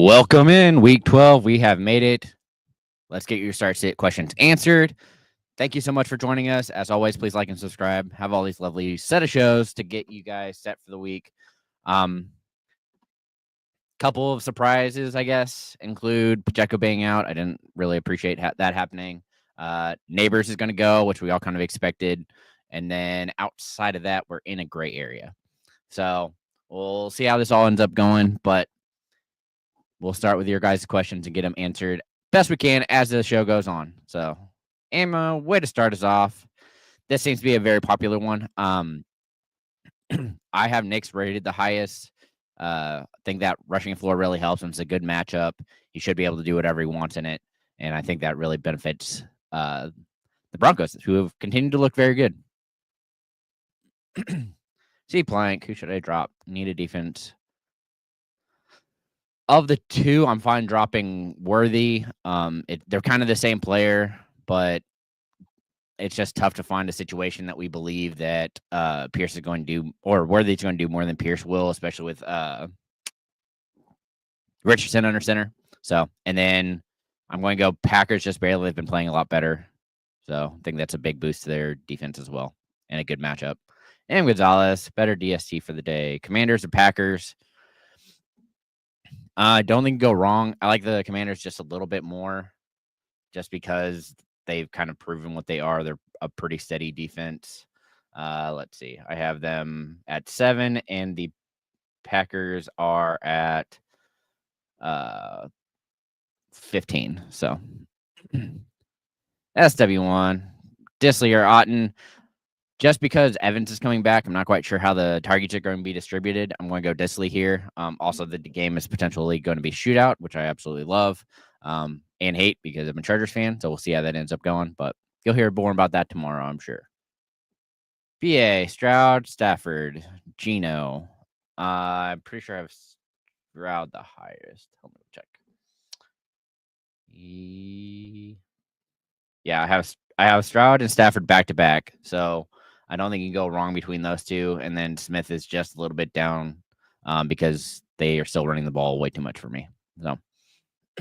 Welcome in week 12. We have made it. Let's get your start sit questions answered. Thank you so much for joining us. As always, please like and subscribe. Have all these lovely set of shows to get you guys set for the week. Couple of surprises, I guess, include Pacheco being out. I didn't really appreciate that happening. Neighbors is going to go, which we all kind of expected. And then outside of that, we're in a gray area. So we'll see how this all ends up going. But we'll start with your guys' questions and get them answered best we can as the show goes on. So, Emma, way to start us off. This seems to be a very popular one. I have Knicks rated the highest. I think that rushing floor really helps him. It's a good matchup. He should be able to do whatever he wants in it. And I think that really benefits the Broncos, who have continued to look very good. C Plank, who should I drop? Need a defense. Of the two, I'm fine dropping Worthy. They're kind of the same player, but it's just tough to find a situation that we believe that Pierce is going to do, or Worthy's going to do more than Pierce will, especially with Richardson under center. So, and then I'm going to go Packers just barely. They've been playing a lot better. So I think that's a big boost to their defense as well and a good matchup. And Gonzalez, better DST for the day. Commanders or Packers? I don't think go wrong. I like the Commanders just a little bit more just because they've kind of proven what they are. They're a pretty steady defense. Let's see. I have them at 7, and the Packers are at 15. So SW1. Disley or Otten. Just because Evans is coming back, I'm not quite sure how the targets are going to be distributed. I'm going to go Disley here. Also, the game is potentially going to be shootout, which I absolutely love and hate because I'm a Chargers fan. So we'll see how that ends up going. But you'll hear more about that tomorrow, I'm sure. BA, Stroud, Stafford, Gino. I'm pretty sure I have Stroud the highest. Let me check. Yeah, I have Stroud and Stafford back to back. So I don't think you can go wrong between those two. And then Smith is just a little bit down because they are still running the ball way too much for me. So,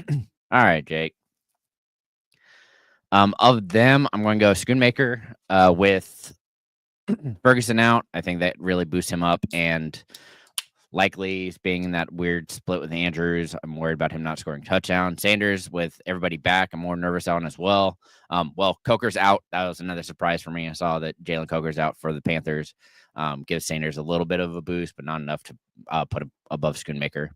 all right, Jake. Of them, I'm going to go Schoonmaker with Ferguson out. I think that really boosts him up. And likely being in that weird split with Andrews, I'm worried about him not scoring touchdown. Sanders with everybody back, I'm more nervous on as well. Coker's out. That was another surprise for me. I saw that Jalen Coker's out for the Panthers. Gives Sanders a little bit of a boost, but not enough to put him above Schoonmaker.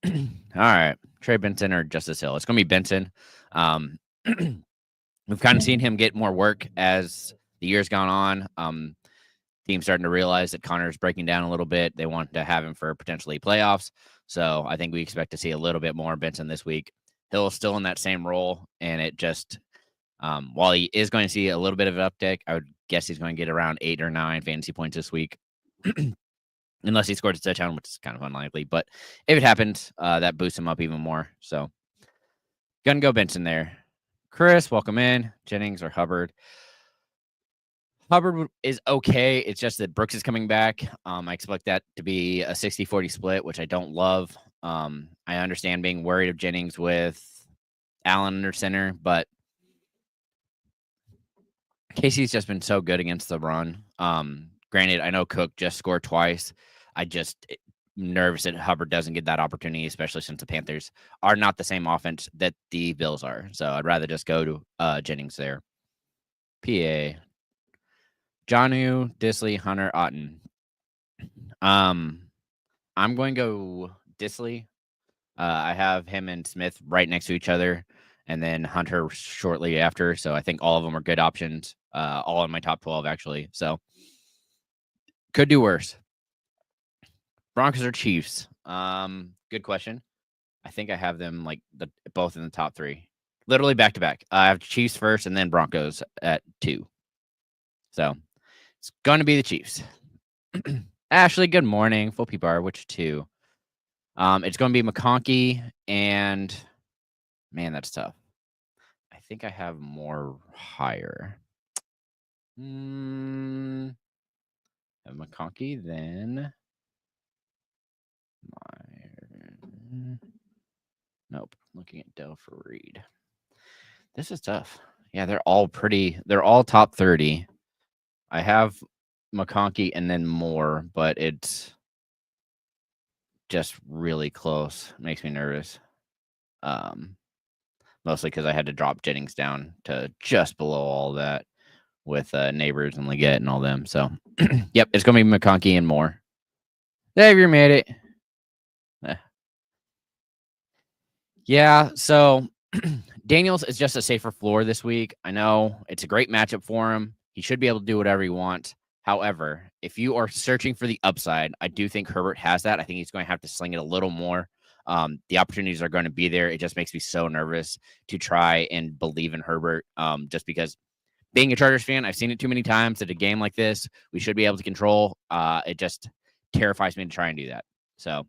All right. Trey Benson or Justice Hill? It's going to be Benson. We've kind of seen him get more work as the year's gone on. Team's starting to realize that Connor's breaking down a little bit. They want to have him for potentially playoffs. So I think we expect to see a little bit more Benson this week. Hill's still in that same role, and it just while he is going to see a little bit of an uptick, I would guess he's going to get around 8 or 9 fantasy points this week. Unless he scores a touchdown, which is kind of unlikely. But if it happens, that boosts him up even more. So gonna go Benson there. Chris, welcome in. Jennings or Hubbard? Hubbard is okay. It's just that Brooks is coming back. I expect that to be a 60-40 split, which I don't love. I understand being worried of Jennings with Allen under center, but Casey's just been so good against the run. Granted, I know Cook just scored twice. I just nervous that Hubbard doesn't get that opportunity, especially since the Panthers are not the same offense that the Bills are. So I'd rather just go to Jennings there. PA. Jonnu, Disley, Hunter, Otten. I'm going to go Disley. I have him and Smith right next to each other, and then Hunter shortly after. So I think all of them are good options. All in my top 12, actually. So could do worse. Broncos or Chiefs? Good question. I think I have them like both in the top 3. Literally back to back. I have Chiefs first and then Broncos at 2. So it's going to be the Chiefs. Ashley, good morning. Full P-Bar, which 2? It's going to be McConkey and, man, that's tough. I think I have more higher. Have McConkey, then nope. Looking at Dell for Reed. This is tough. Yeah, they're all top 30. I have McConkey and then more, but it's just really close. Makes me nervous. Mostly because I had to drop Jennings down to just below all that with Neighbors and Leggett and all them. So, yep, it's going to be McConkey and more. Xavier made it. Yeah, so Daniels is just a safer floor this week. I know it's a great matchup for him. He should be able to do whatever he wants. However, if you are searching for the upside, I do think Herbert has that. I think he's going to have to sling it a little more. The opportunities are going to be there. It just makes me so nervous to try and believe in Herbert, just because being a Chargers fan, I've seen it too many times at a game like this. We should be able to control. It just terrifies me to try and do that. So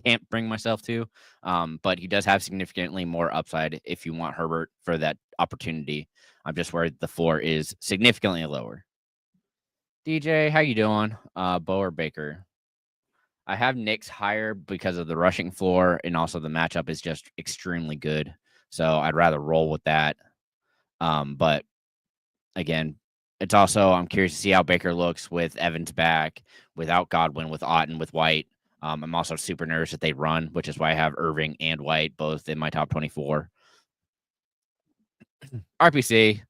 can't bring myself to. But he does have significantly more upside if you want Herbert for that opportunity. I'm just worried the floor is significantly lower. DJ, how you doing? Bo or Baker? I have Knicks higher because of the rushing floor, and also the matchup is just extremely good. So I'd rather roll with that. But again, it's also, I'm curious to see how Baker looks with Evans back, without Godwin, with Otten, with White. I'm also super nervous that they run, which is why I have Irving and White both in my top 24. RPC,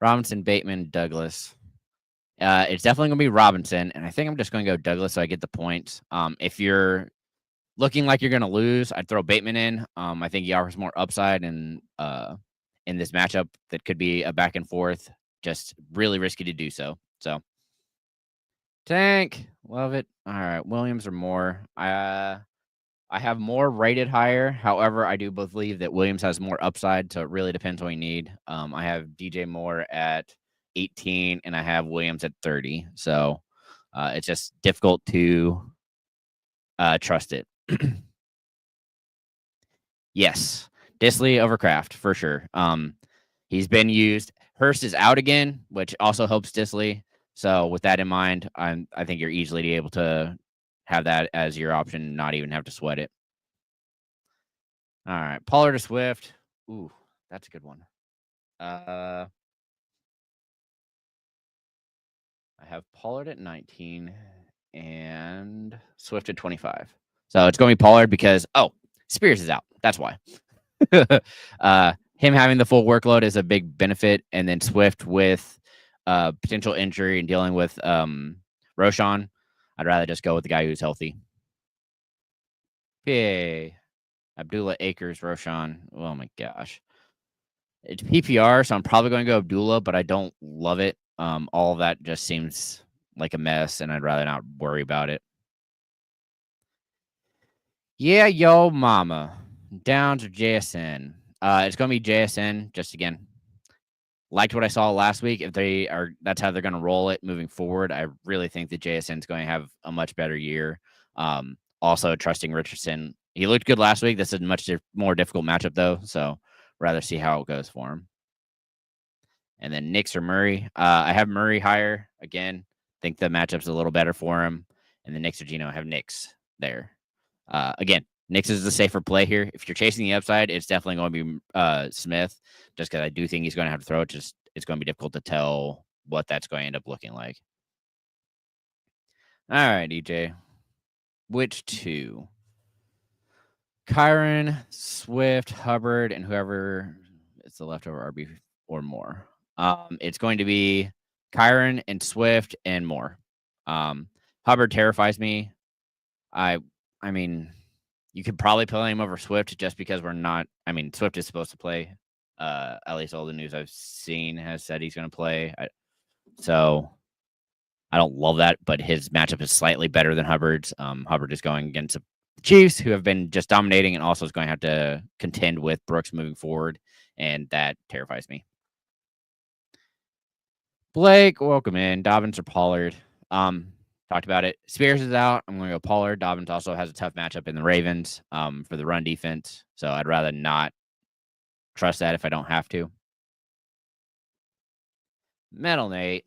Robinson, Bateman, Douglas. It's definitely going to be Robinson, and I think I'm just going to go Douglas so I get the points. If you're looking like you're going to lose, I'd throw Bateman in. I think he offers more upside in this matchup that could be a back and forth. Just really risky to do so. So, Tank, love it. All right, Williams or Moore. I have Moore rated higher. However, I do believe that Williams has more upside, so it really depends what you need. I have DJ Moore at 18, and I have Williams at 30. So it's just difficult to trust it. Yes, Disley over Kraft for sure. He's been used. Hurst is out again, which also helps Disley. So with that in mind, I think you're easily able to have that as your option, not even have to sweat it. All right, Pollard to Swift. Ooh, that's a good one. I have Pollard at 19 and Swift at 25. So it's going to be Pollard because, Spears is out. That's why. Him having the full workload is a big benefit. And then Swift with potential injury and dealing with Roshan, I'd rather just go with the guy who's healthy. Yay. Abdullah, Akers, Roshan. Oh, my gosh. It's PPR, so I'm probably going to go Abdullah, but I don't love it. All of that just seems like a mess, and I'd rather not worry about it. Yeah, yo, mama. Downs or JSN? It's going to be JSN. Just again, liked what I saw last week. If that's how they're going to roll it moving forward. I really think that JSN is going to have a much better year. Also, trusting Richardson. He looked good last week. This is a much more difficult matchup, though. So, rather see how it goes for him. And then Knicks or Murray. I have Murray higher. Again, think the matchup's a little better for him. And the Knicks or Gino, I have Knicks there. Again, Knicks is the safer play here. If you're chasing the upside, it's definitely going to be Smith, just because I do think he's going to have to throw it. Just it's going to be difficult to tell what that's going to end up looking like. All right, EJ. Which two? Kyron, Swift, Hubbard, and whoever is the leftover RB or more. It's going to be Kyron and Swift and more. Hubbard terrifies me. I mean, you could probably play him over Swift just because we're not. I mean, Swift is supposed to play. At least all the news I've seen has said he's going to play. So I don't love that, but his matchup is slightly better than Hubbard's. Hubbard is going against the Chiefs, who have been just dominating, and also is going to have to contend with Brooks moving forward, and that terrifies me. Blake, welcome in. Dobbins or Pollard? Talked about it. Spears is out. I'm going to go Pollard. Dobbins also has a tough matchup in the Ravens for the run defense, so I'd rather not trust that if I don't have to. Metal Nate.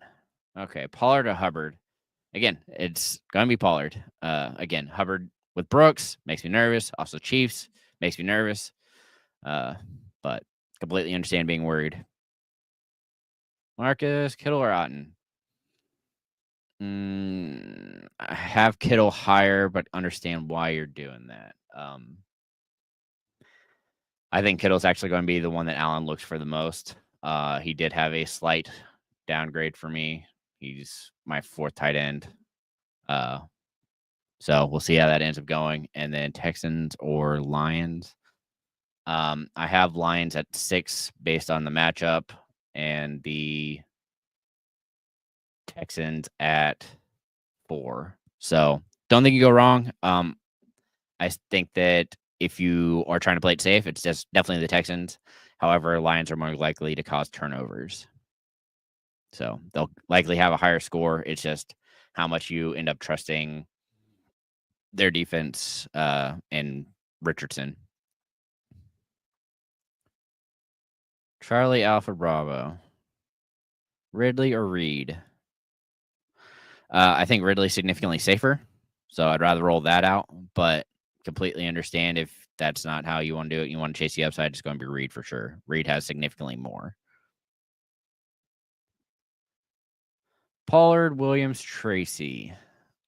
Okay, Pollard or Hubbard? again, it's going to be Pollard. Again, Hubbard with Brooks makes me nervous. Also, Chiefs makes me nervous. But completely understand being worried. Marcus, Kittle, or Otten? I have Kittle higher, but understand why you're doing that. I think Kittle's actually going to be the one that Allen looks for the most. He did have a slight downgrade for me. He's my 4th tight end. So we'll see how that ends up going. And then Texans or Lions. I have Lions at 6 based on the matchup, and the Texans at 4. So don't think you go wrong. I think that if you are trying to play it safe, it's just definitely the Texans. However, Lions are more likely to cause turnovers. So they'll likely have a higher score. It's just how much you end up trusting their defense and Richardson. Charlie Alpha Bravo. Ridley or Reed? I think Ridley's significantly safer, so I'd rather roll that out, but completely understand if that's not how you want to do it. You want to chase the upside, it's going to be Reed for sure. Reed has significantly more. Pollard, Williams, Tracy.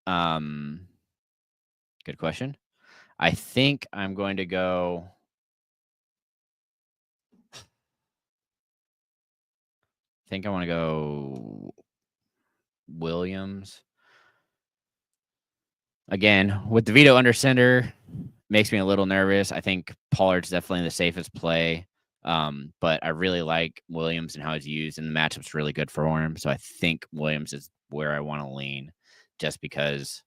Good question. I think I'm going to go. I think I want to go Williams. Again, with DeVito under center, makes me a little nervous. I think Pollard's definitely the safest play. But I really like Williams and how he's used, and the matchup's really good for him. So I think Williams is where I want to lean just because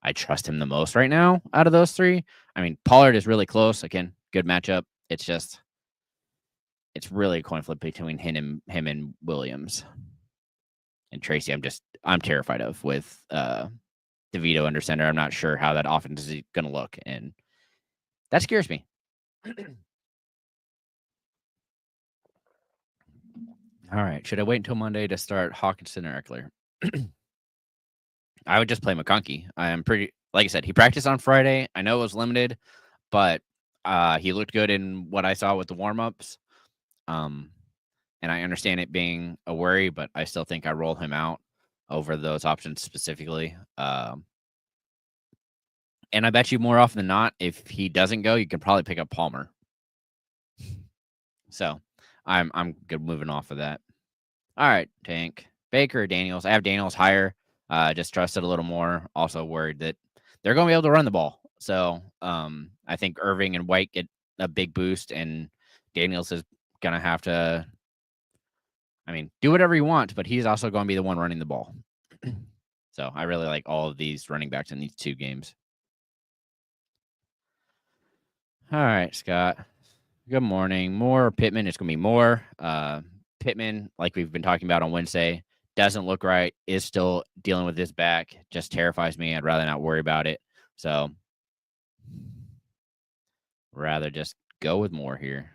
I trust him the most right now out of those 3. I mean, Pollard is really close. Again, good matchup. It's just, it's really a coin flip between him and Williams. And Tracy, I'm terrified of with DeVito under center. I'm not sure how that offense is going to look, and that scares me. All right. Should I wait until Monday to start Hawkinson or Eckler? I would just play McConkey. I am pretty, like I said, he practiced on Friday. I know it was limited, but he looked good in what I saw with the warm-ups. And I understand it being a worry, but I still think I roll him out over those options specifically. And I bet you more often than not, if he doesn't go, you can probably pick up Palmer. So I'm good moving off of that. All right, Tank. Baker or Daniels? I have Daniels higher. Just trust it a little more. Also worried that they're going to be able to run the ball. So I think Irving and White get a big boost, and Daniels is going to have to, do whatever he wants, but he's also going to be the one running the ball. So I really like all of these running backs in these 2 games. All right, Scott. Good morning. More Pittman. It's going to be more. Pittman, like we've been talking about on Wednesday, doesn't look right, is still dealing with his back. Just terrifies me. I'd rather not worry about it. So rather just go with more here.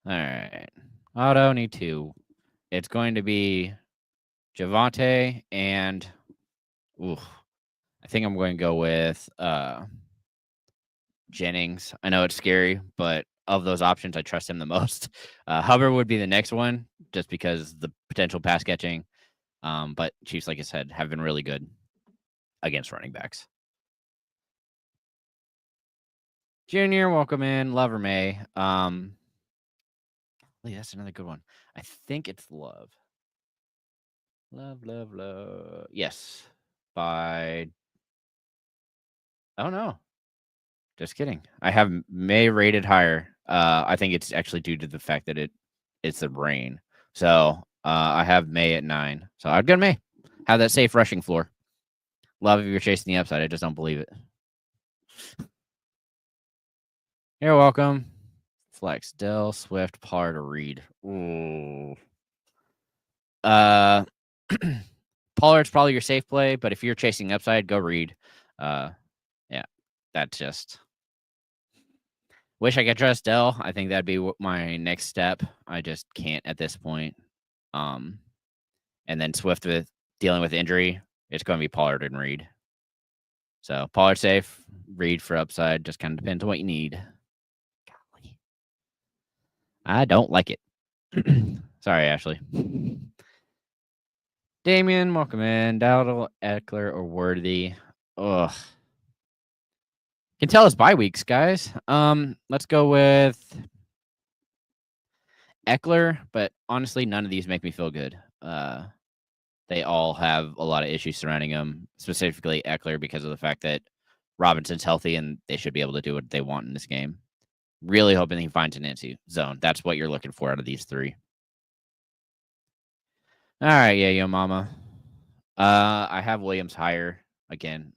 All right. Auto need 2. It's going to be Javonte and I think I'm going to go with Jennings. I know it's scary, but of those options, I trust him the most. Hubbard would be the next one just because the potential pass catching. But Chiefs, like I said, have been really good against running backs. Junior, welcome in. Love or May. That's another good one. I think it's Love. Love. Yes. By. Oh, no. Just kidding. I have May rated higher. I think it's actually due to the fact that it's the rain. So I have May at 9. So I'd go May. Have that safe rushing floor. Love if you're chasing the upside. I just don't believe it. You're welcome. Flex, Dell, Swift, Pollard, or Reed. Ooh. Pollard's probably your safe play, but if you're chasing upside, go Reed. Yeah, that's just. Wish I could trust Dell. I think that'd be my next step. I just can't at this point. And then Swift with dealing with injury, it's going to be Pollard and Reed. So Pollard safe, Reed for upside. Just kind of depends on what you need. Golly. I don't like it. Sorry, Ashley. Damien, welcome in. Dowdle, Eckler, or Worthy. Ugh. Can tell us bye weeks, guys. Let's go with Eckler, but honestly, none of these make me feel good. They all have a lot of issues surrounding them, specifically Eckler because of the fact that Robinson's healthy and they should be able to do what they want in this game. Really hoping he finds an NC zone. That's what you're looking for out of these three. All right, yeah, yo mama. I have Williams higher again.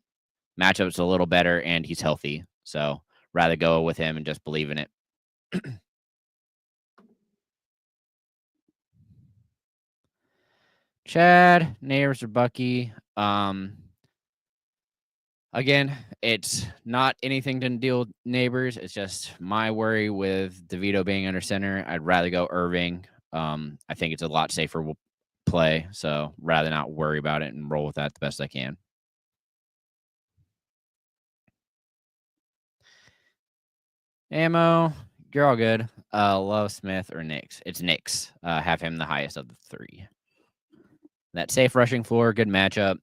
Matchup's a little better and he's healthy, so rather go with him and just believe in it. Chad, Neighbors, or Bucky. Again, it's not anything to deal with Neighbors. It's just my worry with DeVito being under center. I'd rather go Irving. I think it's a lot safer play, so rather not worry about it and roll with that the best I can. Ammo, you're all good. Love Smith or Nix. It's Nix. Have him the highest of the three. That safe rushing floor, good matchup.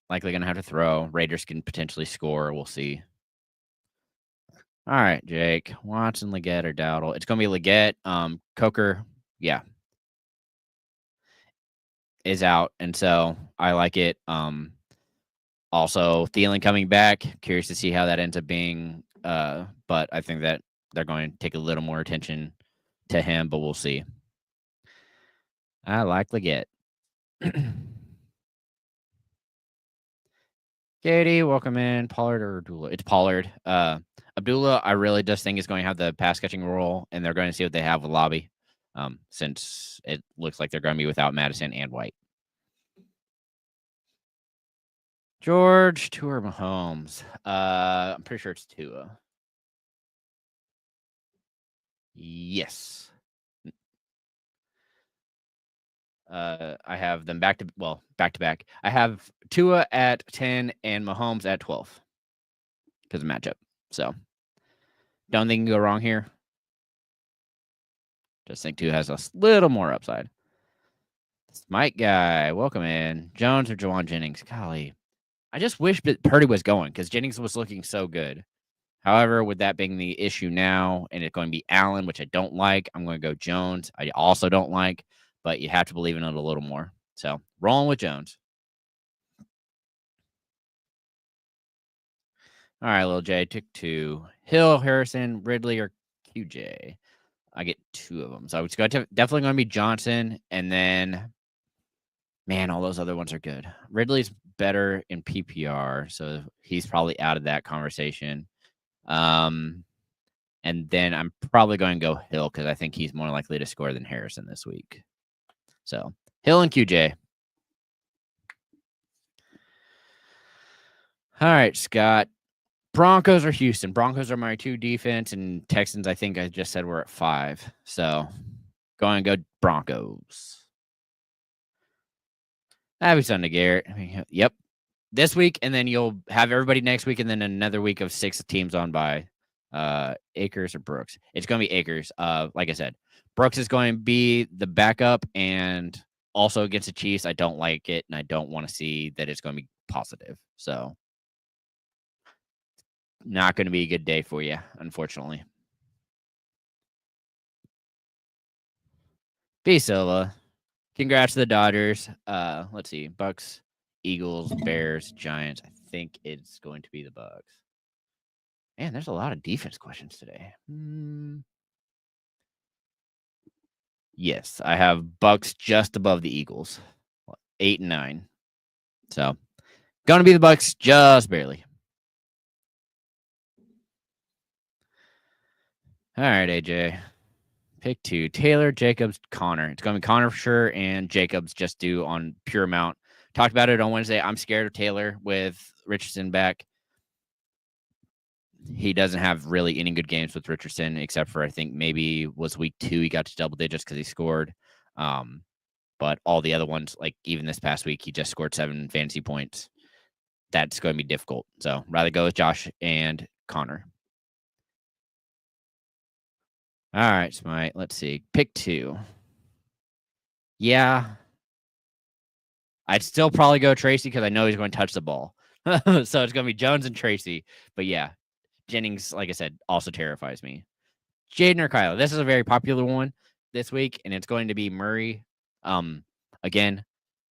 Likely going to have to throw. Raiders can potentially score. We'll see. All right, Jake. Watson, Leggett, or Dowdle. It's going to be Leggett. Coker, yeah, is out, and so I like it. Also, Thielen coming back. Curious to see how that ends up being. But I think that they're going to take a little more attention to him, but we'll see. I like Leggett. Katie, welcome in. Pollard or Abdullah? It's Pollard. Abdullah, I really just think is going to have the pass catching role, and they're going to see what they have with Lobby, since it looks like they're going to be without Madison and White. George, Tua, Mahomes. I'm pretty sure it's Tua. Yes. I have them back to back. I have Tua at 10 and Mahomes at 12 because of matchup. So don't think you can go wrong here. Just think Tua has a little more upside. Mike guy, welcome in. Jones or Jawan Jennings? Golly, I just wish that Purdy was going because Jennings was looking so good. However, with that being the issue now, and it's going to be Allen, which I don't like, I'm going to go Jones. I also don't like, but you have to believe in it a little more. So rolling with Jones. All right, little J, took 2. Hill, Harrison, Ridley, or QJ. I get 2 of them. So it's definitely going to be Johnson. And then, man, all those other ones are good. Ridley's better in PPR, so he's probably out of that conversation. And then I'm probably going to go Hill because I think he's more likely to score than Harrison this week. So Hill and QJ. All right, Scott. Broncos or Houston? Broncos are my 2 defense, and Texans, I think I just said we're at 5. So going to go Broncos. Happy Sunday, Garrett. Yep. This week, and then you'll have everybody next week, and then another week of 6 teams on by Akers or Brooks. It's going to be Akers. Like I said, Brooks is going to be the backup, and also against the Chiefs, I don't like it, and I don't want to see that it's going to be positive. So not going to be a good day for you, unfortunately. B. Silva. Congrats to the Dodgers. Let's see. Bucks, Eagles, Bears, Giants. I think it's going to be the Bucks. Man, there's a lot of defense questions today. Yes, I have Bucks just above the Eagles. 8 and 9. So, going to be the Bucks just barely. All right, AJ. Pick 2. Taylor, Jacobs, Connor. It's going to be Connor for sure, and Jacobs just due on pure amount. Talked about it on Wednesday. I'm scared of Taylor with Richardson back. He doesn't have really any good games with Richardson, except for I think maybe was week 2 he got to double digits because he scored. But all the other ones, like even this past week, he just scored 7 fantasy points. That's going to be difficult. So rather go with Josh and Connor. All right, Smite. Let's see. Pick 2. Yeah. I'd still probably go Tracy because I know he's going to touch the ball. So it's going to be Jones and Tracy. But yeah, Jennings, like I said, also terrifies me. Jaden or Kyler. This is a very popular one this week, and it's going to be Murray. Again,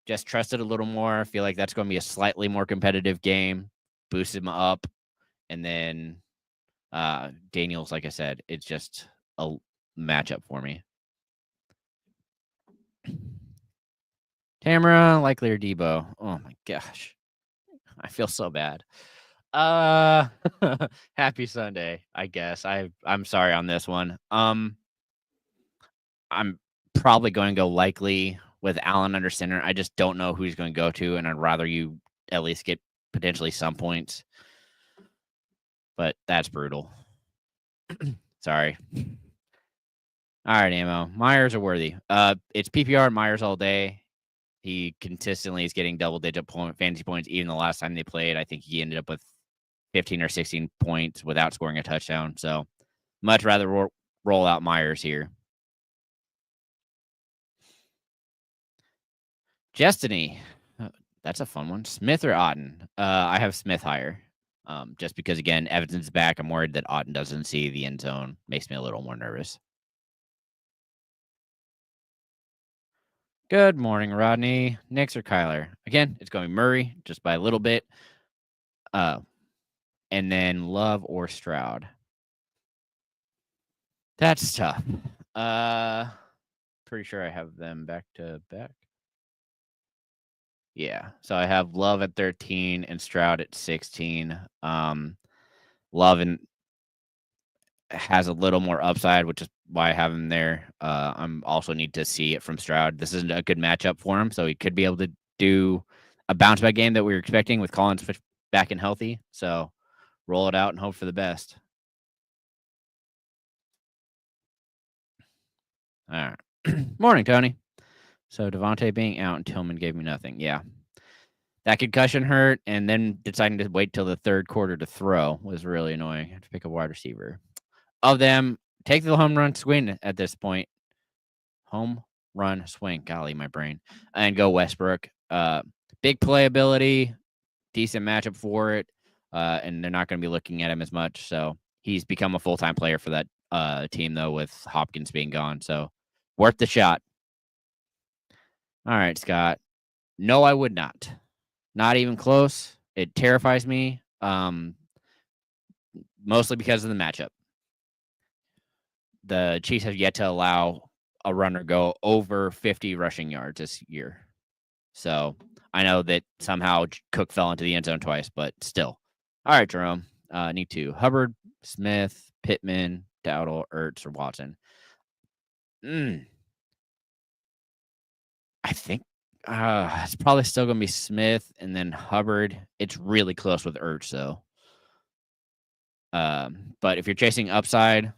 just trust it a little more. I feel like that's going to be a slightly more competitive game. Boost him up. And then Daniels, like I said, it's just a matchup for me. Tamara, likely or Debo. Oh my gosh. I feel so bad. Happy Sunday, I guess. I'm sorry on this one. I'm probably going to go likely with Allen under center. I just don't know who he's going to go to, and I'd rather you at least get potentially some points. But that's brutal. Sorry. All right, Ammo. Myers or Worthy? It's PPR Myers all day. He consistently is getting double-digit fantasy points. Even the last time they played, I think he ended up with 15 or 16 points without scoring a touchdown. So much rather roll out Myers here. Destiny. That's a fun one. Smith or Otten? I have Smith higher. Just because, again, Evanson's back. I'm worried that Otten doesn't see the end zone. Makes me a little more nervous. Good morning, Rodney. Nix or Kyler? Again, it's going to be Murray, just by a little bit. And then Love or Stroud. That's tough. Pretty sure I have them back to back. Yeah. So I have Love at 13 and Stroud at 16. Love has a little more upside, which is why I have him there. I'm also need to see it from Stroud. This isn't a good matchup for him, so he could be able to do a bounce back game that we were expecting with Collins back and healthy. So roll it out and hope for the best. All right. Morning, Tony. So Devontae being out and Tillman gave me nothing. Yeah. That concussion hurt, and then deciding to wait till the third quarter to throw was really annoying. I have to pick a wide receiver. Of them, take the home run swing at this point. Home run swing. Golly, my brain. And go Westbrook. Big playability, decent matchup for it, and they're not going to be looking at him as much. So he's become a full-time player for that team, though, with Hopkins being gone. So worth the shot. All right, Scott. No, I would not. Not even close. It terrifies me, mostly because of the matchup. The Chiefs have yet to allow a runner go over 50 rushing yards this year. So I know that somehow Cook fell into the end zone twice, but still. All right, Jerome. Need to. Hubbard, Smith, Pittman, Dowdle, Ertz, or Watson. I think it's probably still going to be Smith and then Hubbard. It's really close with Ertz, though. But if you're chasing upside,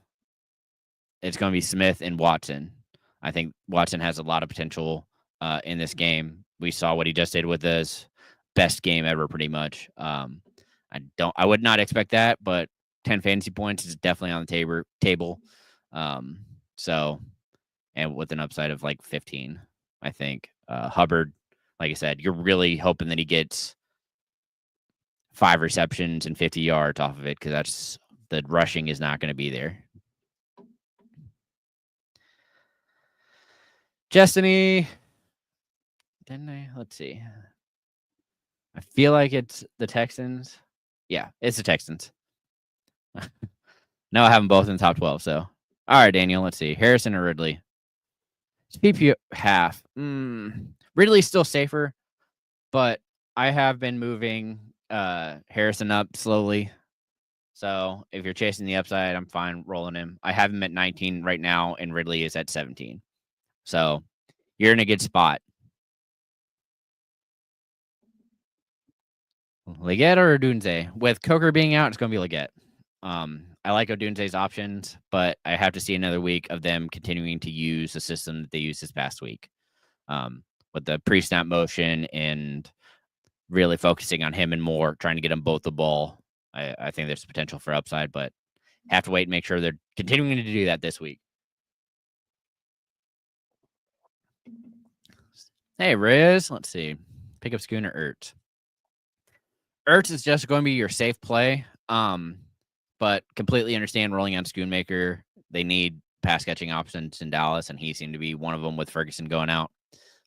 it's going to be Smith and Watson. I think Watson has a lot of potential in this game. We saw what he just did with his best game ever, pretty much. I would not expect that, but 10 fantasy points is definitely on the table. So, and with an upside of like 15, I think. Hubbard, like I said, you're really hoping that he gets 5 receptions and 50 yards off of it, because the rushing is not going to be there. Destiny. Didn't I? Let's see. I feel like it's the Texans. Yeah, it's the Texans. No, I have them both in the top 12. So, all right, Daniel, let's see. Harrison or Ridley? It's PPR half. Ridley's still safer, but I have been moving Harrison up slowly. So if you're chasing the upside, I'm fine rolling him. I have him at 19 right now, and Ridley is at 17. So you're in a good spot. Leggett or Odunze? With Coker being out, it's going to be Leggett. I like Odunze's options, but I have to see another week of them continuing to use the system that they used this past week. with the pre-snap motion and really focusing on him and Moore, trying to get them both the ball. I think there's potential for upside, but have to wait and make sure they're continuing to do that this week. Hey, Riz, let's see. Pick up Schooner Ertz. Ertz is just going to be your safe play, but completely understand rolling on Schoonmaker. They need pass catching options in Dallas, and he seemed to be one of them with Ferguson going out.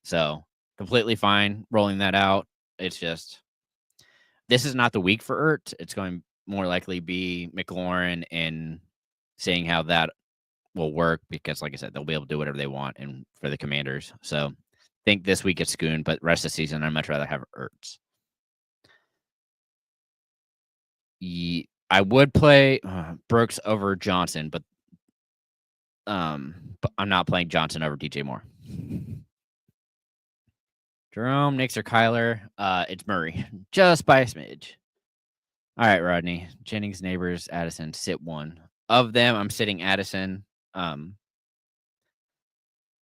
So completely fine rolling that out. It's just this is not the week for Ertz. It's going to more likely be McLaurin and seeing how that will work because, like I said, they'll be able to do whatever they want and for the Commanders. So I think this week it's Schoon, but rest of the season, I'd much rather have Ertz. I would play Brooks over Johnson, but I'm not playing Johnson over DJ Moore. Jerome, Nix, or Kyler? It's Murray, just by a smidge. All right, Rodney. Jennings, Neighbors, Addison, sit one. Of them, I'm sitting Addison.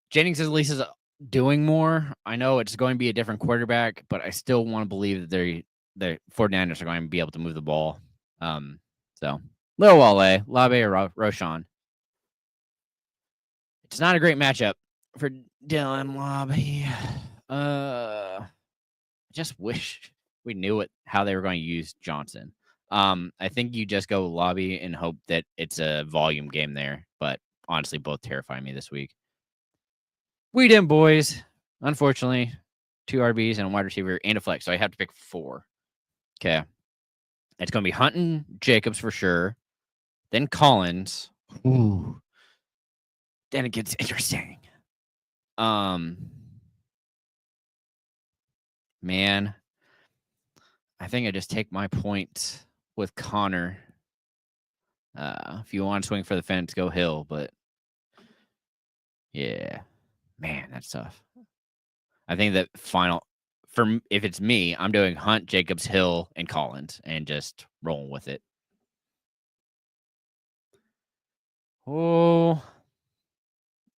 Jennings at least is doing more. I know it's going to be a different quarterback, but I still want to believe that the 49ers are going to be able to move the ball. So Lil Wale, Labe, or Roshan. It's not a great matchup for Dylan Labe. I just wish we knew how they were going to use Johnson. I think you just go Lobby and hope that it's a volume game there. But honestly, both terrify me this week. We didn't, boys. Unfortunately, 2 RBs and a wide receiver and a flex. So I have to pick 4. Okay. It's going to be Hunton, Jacobs for sure. Then Collins. Ooh. Then it gets interesting. Man, I think I just take my points with Connor. If you want to swing for the fence, go Hill. But yeah, man, that's tough. I think that if it's me, I'm doing Hunt, Jacobs, Hill, and Collins, and just rolling with it. Oh,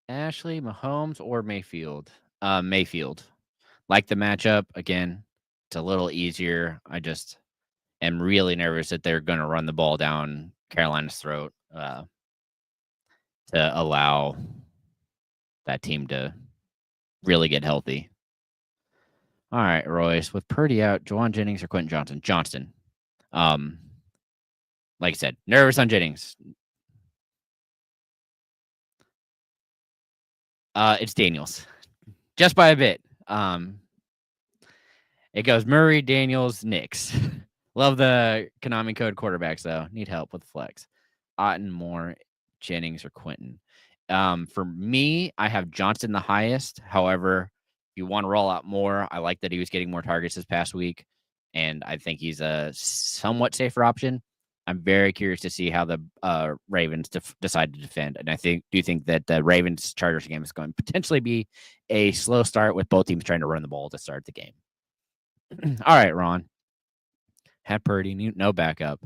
Ashley, Mahomes, or Mayfield? Mayfield. Like the matchup. Again, it's a little easier. I just am really nervous that they're going to run the ball down Carolina's throat to allow that team to really get healthy. All right, Royce. With Purdy out, Juwan Jennings or Quentin Johnson? Johnston. Like I said, nervous on Jennings. It's Daniels. Just by a bit. It goes Murray, Daniels, Nix. Love the Konami code quarterbacks, though. Need help with flex. Otten, Moore, Jennings, or Quentin. For me, I have Johnson the highest. However, if you want to roll out more, I like that he was getting more targets this past week, and I think he's a somewhat safer option. I'm very curious to see how the Ravens decide to defend, and I do think that the Ravens Chargers game is going to potentially be a slow start with both teams trying to run the ball to start the game. All right, Ron. Had Purdy, no backup.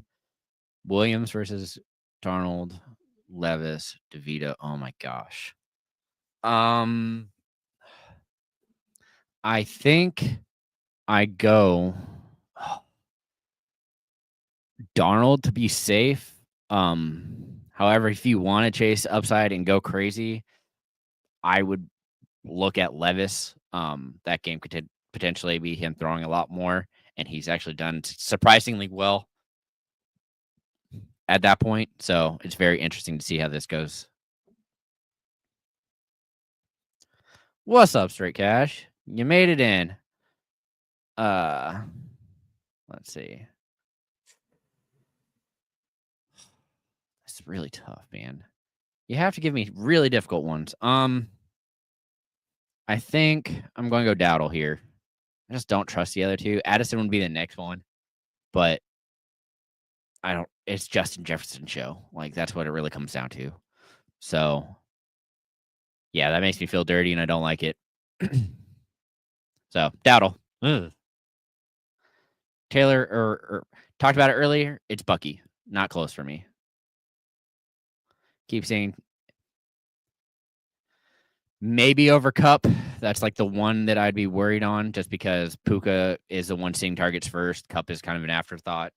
Williams versus Darnold, Levis, DeVito. Oh my gosh. I think I go Darnold to be safe. However, if you want to chase upside and go crazy, I would look at Levis. That game could potentially be him throwing a lot more, and he's actually done surprisingly well at that point. So it's very interesting to see how this goes. What's up, Straight Cash? You made it in. Let's see. It's really tough, man. You have to give me really difficult ones. I think I'm going to go Dowdle here. I just don't trust the other two. Addison would be the next one, but it's Justin Jefferson show. Like, that's what it really comes down to. So, yeah, that makes me feel dirty, and I don't like it. So, Dowdle. Ugh. Taylor, or talked about it earlier. It's Bucky. Not close for me. Keep saying Maybe over Cup. That's like the one that I'd be worried on just because Puka is the one seeing targets first. Cup is kind of an afterthought.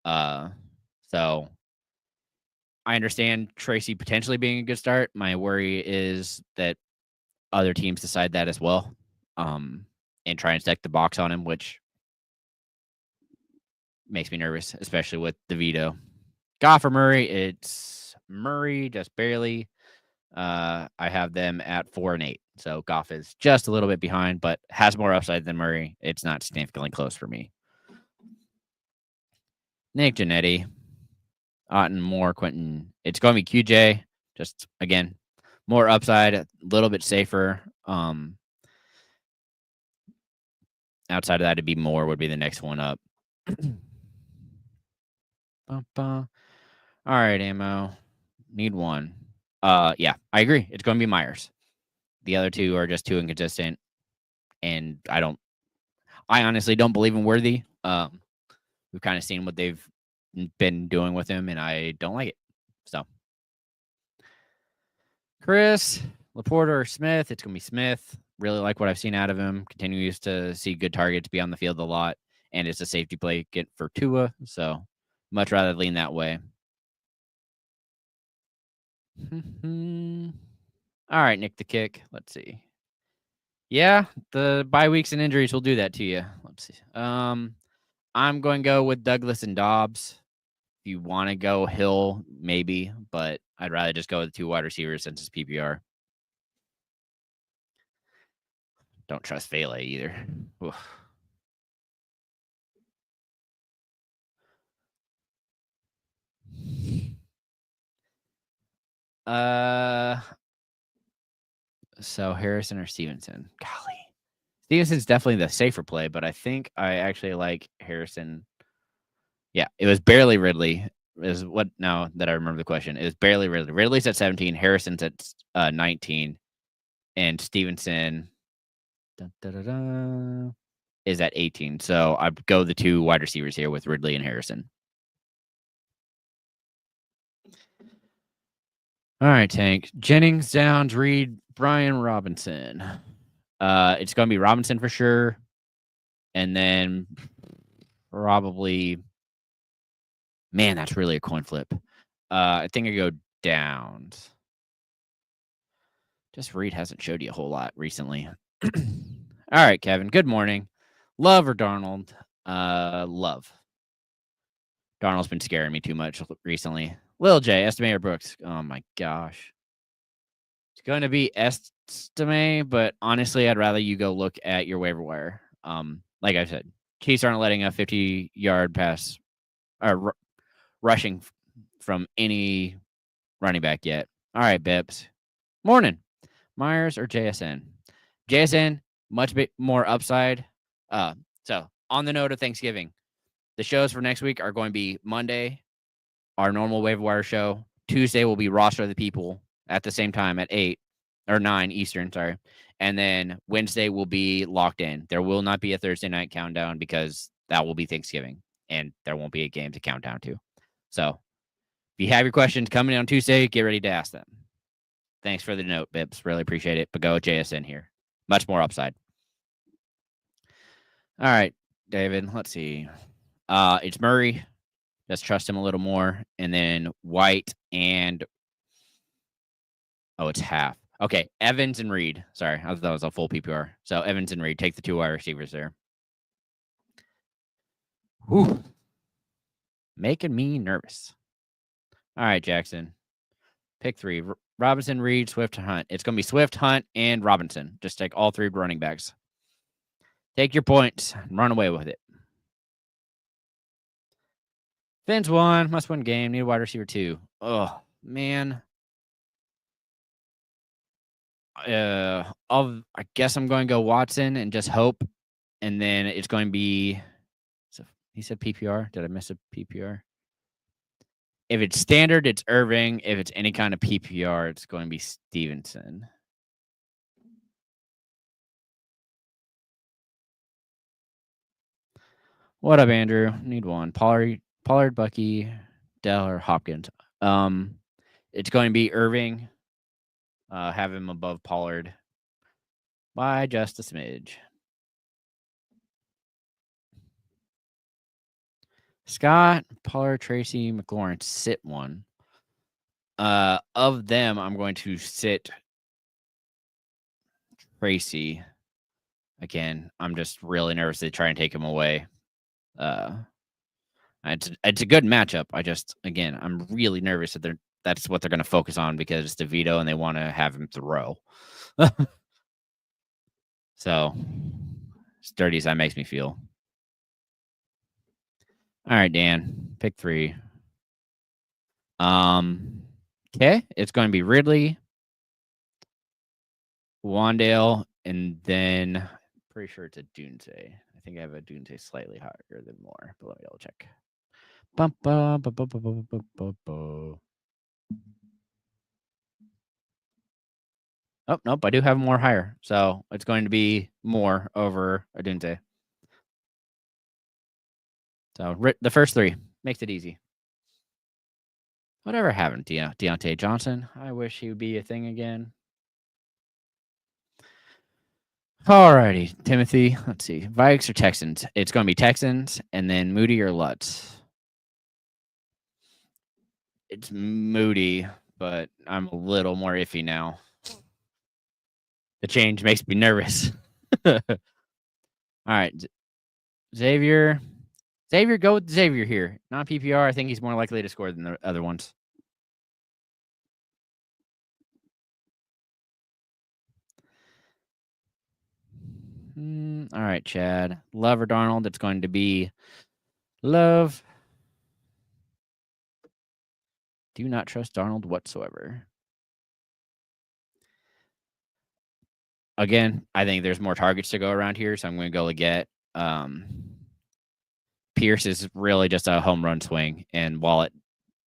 So I understand Tracy potentially being a good start. My worry is that other teams decide that as well, and try and stack the box on him, which makes me nervous, especially with the veto. Goff or Murray? It's Murray, just barely. I have them at 4 and 8. So Goff is just a little bit behind, but has more upside than Murray. It's not significantly close for me. Nick Janetti, Otten, Moore, Quentin. It's going to be QJ. Just again, more upside, a little bit safer. Outside of that, it'd be Moore would be the next one up. All right, ammo. Need one. Yeah, I agree. It's going to be Myers. The other two are just too inconsistent, and I honestly don't believe in Worthy. We've kind of seen what they've been doing with him, and I don't like it. So, Chris, Laporte or Smith? It's going to be Smith. Really like what I've seen out of him. Continues to see good targets, be on the field a lot, and it's a safety blanket for Tua. So, much rather lean that way. All right, Nick the Kick. Let's see. Yeah, the bye weeks and injuries will do that to you. Let's see. I'm going to go with Douglas and Dobbs. If you want to go Hill, maybe, but I'd rather just go with 2 wide receivers since it's PPR. Don't trust Vele either. Oof. So Harrison or Stevenson? Golly. Stevenson's definitely the safer play, but I think I actually like Harrison. Yeah, it was barely Ridley. Is what now that I remember the question. It was barely Ridley. Ridley's at 17, Harrison's at 19, and Stevenson is at 18. So I'd go the 2 wide receivers here with Ridley and Harrison. All right, Tank. Jennings, Downs, Reed, Brian Robinson. It's going to be Robinson for sure. And then probably, man, that's really a coin flip. I think I go Downs. Just Reed hasn't showed you a whole lot recently. All right, Kevin. Good morning. Love or Darnold? Love. Darnold's been scaring me too much recently. Lil J, Estime or Brooks? Oh my gosh. It's going to be Estime, but honestly, I'd rather you go look at your waiver wire. Like I said, Chiefs aren't letting a 50-yard pass or rushing from any running back yet. All right, Bips. Morning. Myers or JSN? JSN, much more upside. So on the note of Thanksgiving, the shows for next week are going to be Monday, our normal waiver wire show. Tuesday will be Roster of the People at the same time at 8 or 9 Eastern, sorry. And then Wednesday will be Locked In. There will not be a Thursday night countdown because that will be Thanksgiving and there won't be a game to count down to. So if you have your questions coming in on Tuesday, get ready to ask them. Thanks for the note, Bips. Really appreciate it. But go with JSN here. Much more upside. All right, David. Let's see. It's Murray. Just trust him a little more. And then White and it's half. Okay, Evans and Reed. Sorry, I thought that was a full PPR. So Evans and Reed, take the 2 wide receivers there. Whew. Making me nervous. All right, Jackson. Pick 3. Robinson, Reed, Swift, Hunt. It's going to be Swift, Hunt, and Robinson. Just take all 3 running backs. Take your points and run away with it. Fins 1, must win game. Need a wide receiver 2. Oh, man. I guess I'm going to go Watson and just hope. And then it's going to be. So he said PPR. Did I miss a PPR? If it's standard, it's Irving. If it's any kind of PPR, it's going to be Stevenson. What up, Andrew? Need one. Pollard, Bucky, Dell, or Hopkins. It's going to be Irving. have him above Pollard by just a smidge. Scott, Pollard, Tracy, McLaurin, sit one. Of them, I'm going to sit Tracy. Again, I'm just really nervous to try and take him away. It's a good matchup. I'm really nervous that that's what they're going to focus on because it's DeVito and they want to have him throw. So, as dirty as that makes me feel. All right, Dan, pick 3. Okay, it's going to be Ridley, Wandale, and then pretty sure it's a Dunze. I think I have a Dunze slightly higher than more, but let me double check. Oh, nope, I do have more higher. So it's going to be more over a Dunze. So the first 3 makes it easy. Whatever happened to Deontay Johnson? I wish he would be a thing again. Alrighty, Timothy. Let's see. Vikes or Texans? It's going to be Texans, and then Moody or Lutz. It's Moody, but I'm a little more iffy now. The change makes me nervous. All right, Xavier. Xavier, go with Xavier here. Not PPR. I think he's more likely to score than the other ones. All right, Chad. Love or Darnold? It's going to be Love. Do not trust Darnold whatsoever. Again, I think there's more targets to go around here, so I'm going to go Leggett. Pierce is really just a home run swing, and while it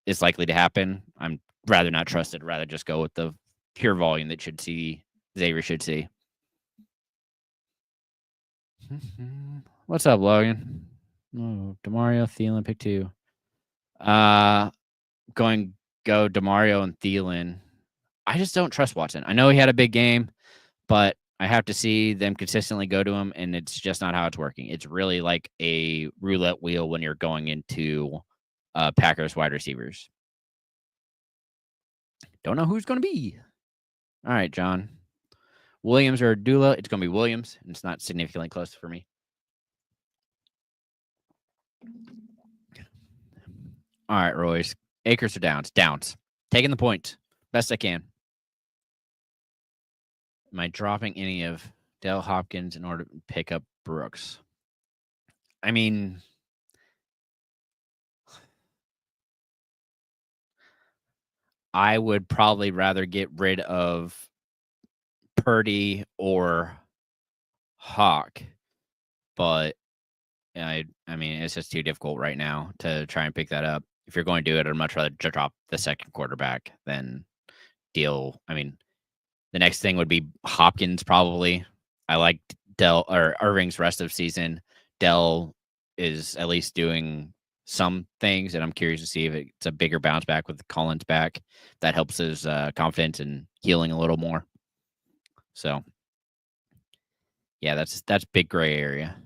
is likely to happen, I'm rather not trusted. Rather just go with the pure volume that Xavier should see. What's up, Logan? Oh, Demario, Thielen, pick 2. Going go Demario and Thielen. I just don't trust Watson. I know he had a big game, but I have to see them consistently go to him, and it's just not how it's working. It's really like a roulette wheel when you're going into Packers wide receivers. Don't know who's going to be. All right, John. Williams or Dula? It's going to be Williams, and it's not significantly close for me. All right, Royce. Akers or Downs? Downs. Taking the point. Best I can. Am I dropping any of Dell Hopkins in order to pick up Brooks? I mean, I would probably rather get rid of Purdy or Hawk, but I mean, it's just too difficult right now to try and pick that up. If you're going to do it, I'd much rather drop the second quarterback than deal. I mean, the next thing would be Hopkins probably. I like Dell or Irving's rest of season. Dell is at least doing some things, and I'm curious to see if it's a bigger bounce back with Collins back. That helps his confidence and healing a little more. So, yeah, that's big gray area.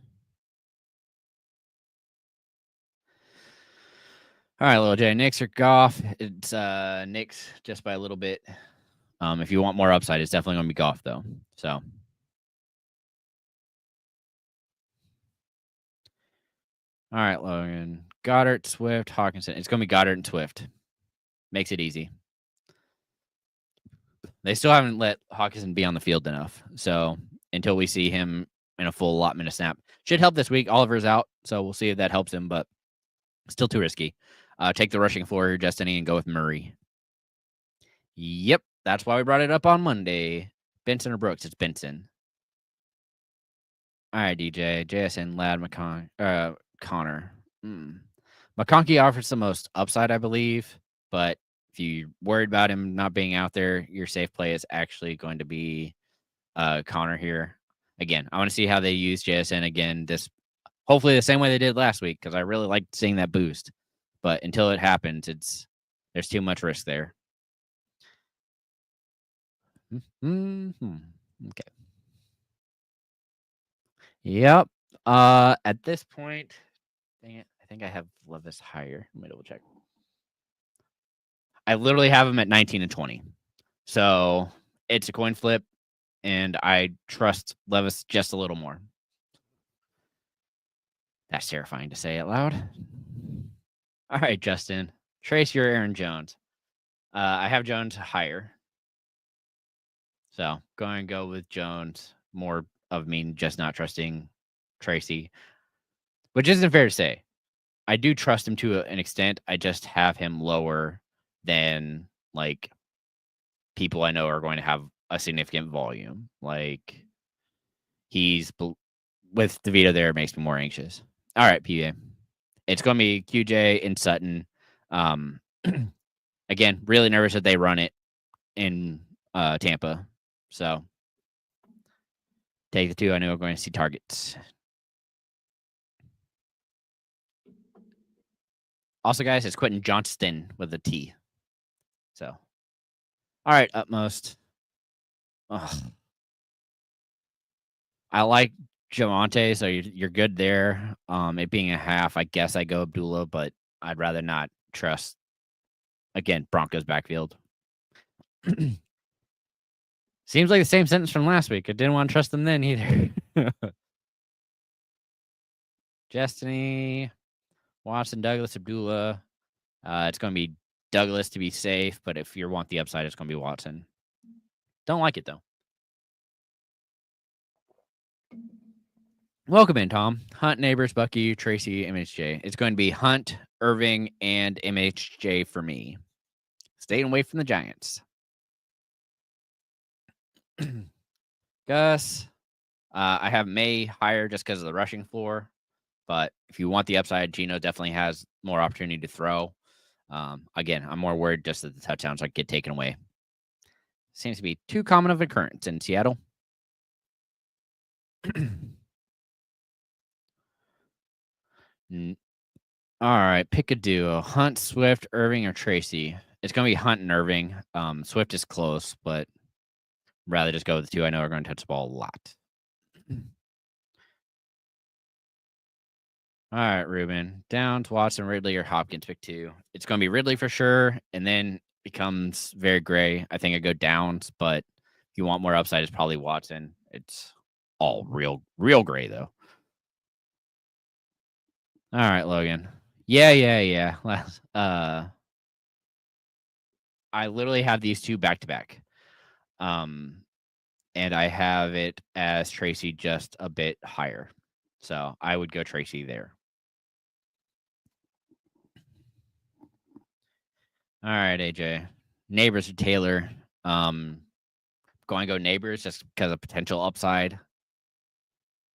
All right, little J. Knicks or Goff? It's Knicks just by a little bit. If you want more upside, it's definitely going to be Goff, though. So, all right, Logan. Goddard, Swift, Hawkinson. It's going to be Goddard and Swift. Makes it easy. They still haven't let Hawkinson be on the field enough. So, until we see him in a full allotment of snap, should help this week. Oliver's out, so we'll see if that helps him, but still too risky. Take the rushing floor, Destiny, and go with Murray. Yep, that's why we brought it up on Monday. Benson or Brooks? It's Benson. All right, DJ, JSN, Ladd, Connor. McConkey offers the most upside, I believe, but if you're worried about him not being out there, your safe play is actually going to be Connor here. Again, I want to see how they use JSN again. Hopefully the same way they did last week, because I really liked seeing that boost. But until it happens, there's too much risk there. Okay. Yep. At this point, dang it, I think I have Levis higher. Let me double check. I literally have him at 19 and 20. So it's a coin flip, and I trust Levis just a little more. That's terrifying to say out loud. All right, Justin. Trace your Aaron Jones. I have Jones higher. So going to go with Jones. More of me just not trusting Tracy, which isn't fair to say. I do trust him to an extent. I just have him lower than like people I know are going to have a significant volume. Like he's with DeVito there, it makes me more anxious. All right, PA. It's going to be QJ and Sutton. Again, really nervous that they run it in Tampa. So take the two. I know we're going to see targets. Also, guys, it's Quentin Johnston with a T. So, all right, utmost. Ugh. I like Javonte, so you're good there. It being a half, I guess I go Abdullah, but I'd rather not trust. Again, Broncos backfield. Seems like the same sentence from last week. I didn't want to trust them then either. Destiny, Watson, Douglas, Abdullah. It's going to be Douglas to be safe, but if you want the upside, it's going to be Watson. Don't like it, though. Welcome in, Tom. Hunt, Neighbors, Bucky, Tracy, MHJ. It's going to be Hunt, Irving, and MHJ for me. Staying away from the Giants. Gus. I have May higher just because of the rushing floor. But if you want the upside, Gino definitely has more opportunity to throw. Again, I'm more worried just that the touchdowns get taken away. Seems to be too common of an occurrence in Seattle. All right, pick a duo. Hunt, Swift, Irving, or Tracy. It's going to be Hunt and Irving. Swift is close, but rather just go with the two I know are going to touch the ball a lot. All right, Ruben. Downs, Watson, Ridley, or Hopkins, pick two. It's going to be Ridley for sure, and then becomes very gray. I think I go Downs, but if you want more upside, it's probably Watson. It's all real gray, though. All right, Logan. Yeah. I literally have these two back to back. And I have it as Tracy just a bit higher. So I would go Tracy there. All right, AJ. Neighbors or Taylor. Going to go Neighbors just because of potential upside.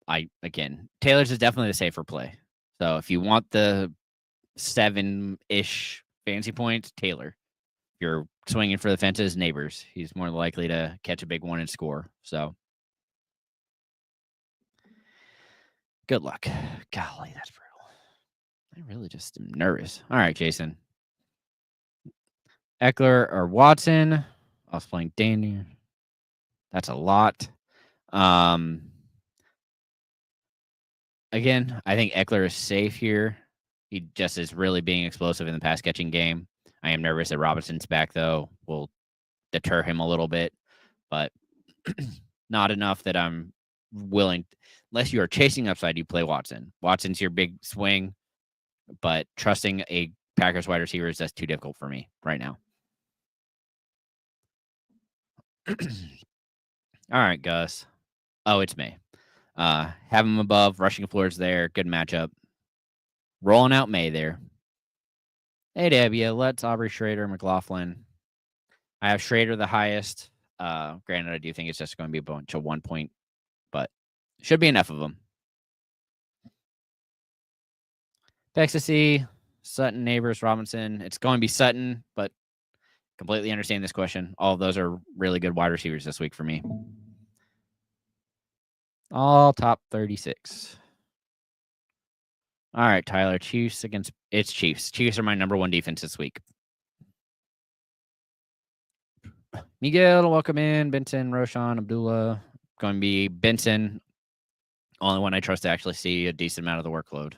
Taylor's is definitely the safer play. So if you want the 7-ish fantasy points, Taylor. If you're swinging for the fences, Neighbors. He's more likely to catch a big one and score. So good luck. Golly, that's brutal. I really just am nervous. All right, Jason. Eckler or Watson. I was playing Daniel. That's a lot. Again, I think Eckler is safe here. He just is really being explosive in the pass catching game. I am nervous that Robinson's back, though. Will deter him a little bit, but not enough that I'm willing. Unless you are chasing upside, you play Watson. Watson's your big swing, but trusting a Packers wide receiver is just too difficult for me right now. All right, Gus. Oh, it's May. Have him above. Rushing floors there. Good matchup. Rolling out May there. Hey, W. Let's Aubrey, Schrader, McLaughlin. I have Schrader the highest. Granted, I do think it's just going to be a bunch of 1 point, but should be enough of them. Texas, Sutton, Neighbors, Robinson. It's going to be Sutton, but completely understand this question. All of those are really good wide receivers this week for me. All top 36. All right, Tyler. Chiefs against it's Chiefs. Chiefs are my number one defense this week. Miguel, welcome in. Benson, Roshan, Abdullah. Going to be Benson. Only one I trust to actually see a decent amount of the workload.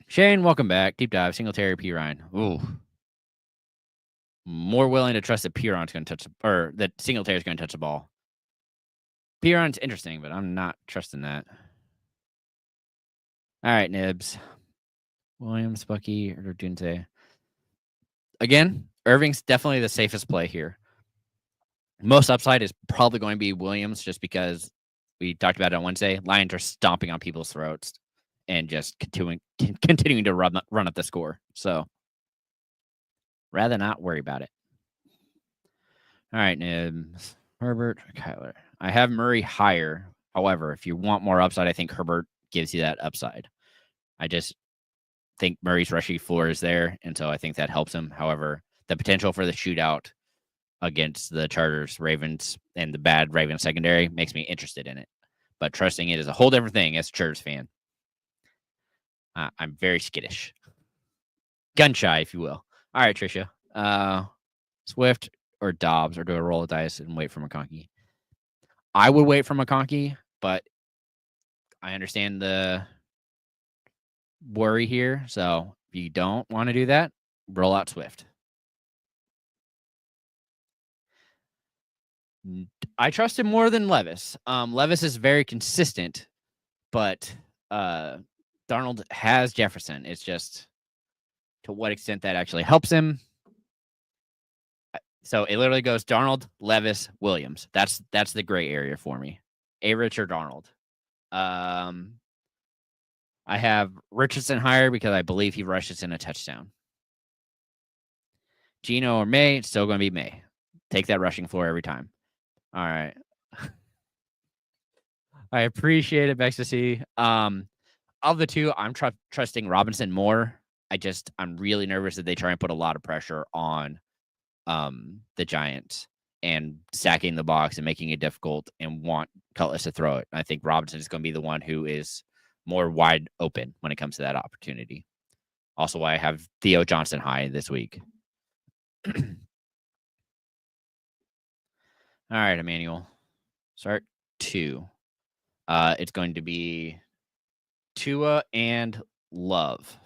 Shane, welcome back. Deep dive, Singletary, P. Ryan. Ooh. More willing to trust that Piron's going to touch or that Singletary's going to touch the ball. Piron's interesting, but I'm not trusting that. All right, Nibs. Williams, Bucky, or Dunte. Again, Irving's definitely the safest play here. Most upside is probably going to be Williams just because we talked about it on Wednesday. Lions are stomping on people's throats and just continuing to run up the score. So rather not worry about it. All right, Nibs. Herbert, Kyler. I have Murray higher. However, if you want more upside, I think Herbert gives you that upside. I just think Murray's rushing floor is there, and so I think that helps him. However, the potential for the shootout against the Chargers, Ravens, and the bad Ravens secondary makes me interested in it. But trusting it is a whole different thing as a Chargers fan. I'm very skittish. Gun shy, if you will. All right, Tricia. Swift or Dobbs, or do I roll the dice and wait for McConkey? I would wait for McConkey, but I understand the worry here. So if you don't want to do that, roll out Swift. I trust him more than Levis. Levis is very consistent, but Darnold has Jefferson. It's just to what extent that actually helps him. So it literally goes Darnold, Levis, Williams. That's the gray area for me. A-Rich or Darnold. I have Richardson higher because I believe he rushes in a touchdown. Gino or May, it's still going to be May. Take that rushing floor every time. All right. I appreciate it, Bextasy. Of the two, I'm trusting Robinson more. I'm really nervous that they try and put a lot of pressure on the Giants and sacking the box and making it difficult and want Cutlass to throw it. I think Robinson is going to be the one who is more wide open when it comes to that opportunity. Also, why I have Theo Johnson high this week. All right, Emmanuel. Start 2. It's going to be Tua and Love.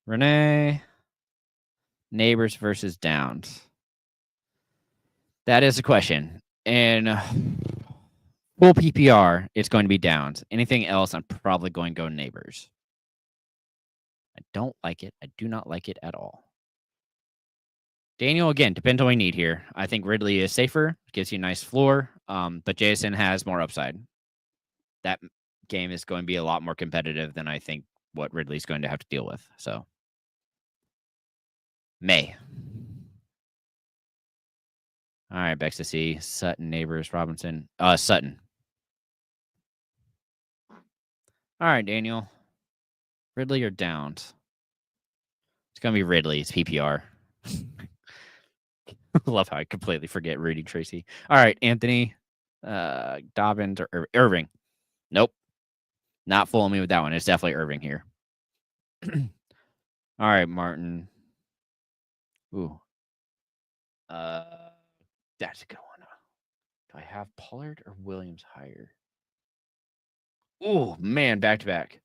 Renee. Neighbors versus Downs. That is a question. And full PPR, it's going to be Downs. Anything else, I'm probably going to go Neighbors. I don't like it. I do not like it at all. Daniel, again, depends on what we need here. I think Ridley is safer, gives you a nice floor, but Jason has more upside. That game is going to be a lot more competitive than I think what Ridley's going to have to deal with. So, May. All right, Bextasy, Sutton, Neighbors, Robinson, Sutton. All right, Daniel. Ridley or Downs? It's going to be Ridley. It's PPR. Love how I completely forget Rudy Tracy. All right, Anthony, Dobbins, or Irving. Nope. Not fooling me with that one. It's definitely Irving here. All right, Martin. Ooh. That's a good one. Do I have Pollard or Williams higher? Oh, man, back to back.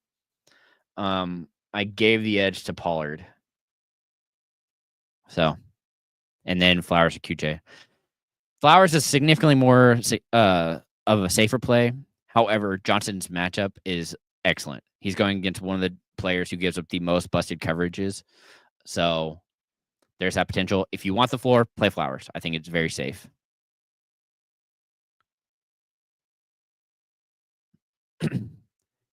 I gave the edge to Pollard. So, and then Flowers or QJ. Flowers is significantly more of a safer play. However, Johnson's matchup is excellent. He's going against one of the players who gives up the most busted coverages. So there's that potential. If you want the floor, play Flowers. I think it's very safe.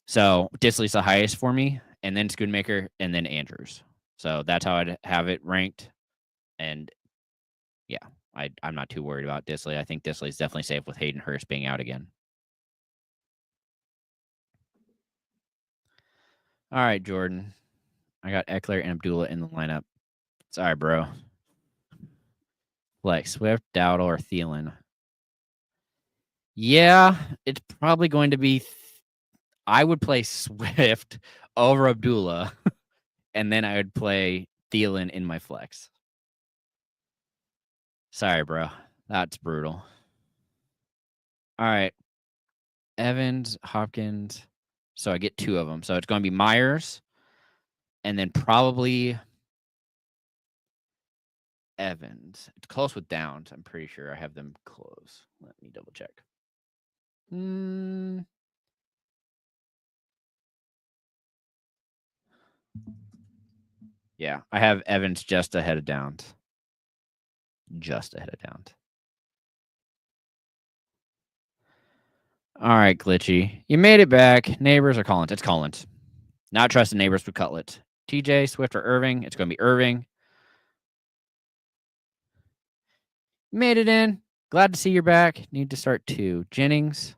So Disley's the highest for me, and then Schoonmaker, and then Andrews. So that's how I'd have it ranked. And yeah, I'm not too worried about Disley. I think Disley's definitely safe with Hayden Hurst being out again. All right, Jordan. I got Eckler and Abdullah in the lineup. Sorry, bro. Like Swift, Dowdle, or Thielen. Yeah, it's probably going to be. I would play Swift over Abdullah, and then I would play Thielen in my flex. Sorry, bro. That's brutal. All right. Evans, Hopkins. So I get 2 of them. So it's going to be Myers and then probably Evans. It's close with Downs. I'm pretty sure I have them close. Let me double check. Yeah, I have Evans just ahead of Downs. Just ahead of Downs. All right, Glitchy. You made it back. Neighbors or Collins? It's Collins. Not trusting Neighbors with Cutlets. TJ, Swift, or Irving? It's going to be Irving. Made it in. Glad to see you're back. Need to start 2. Jennings,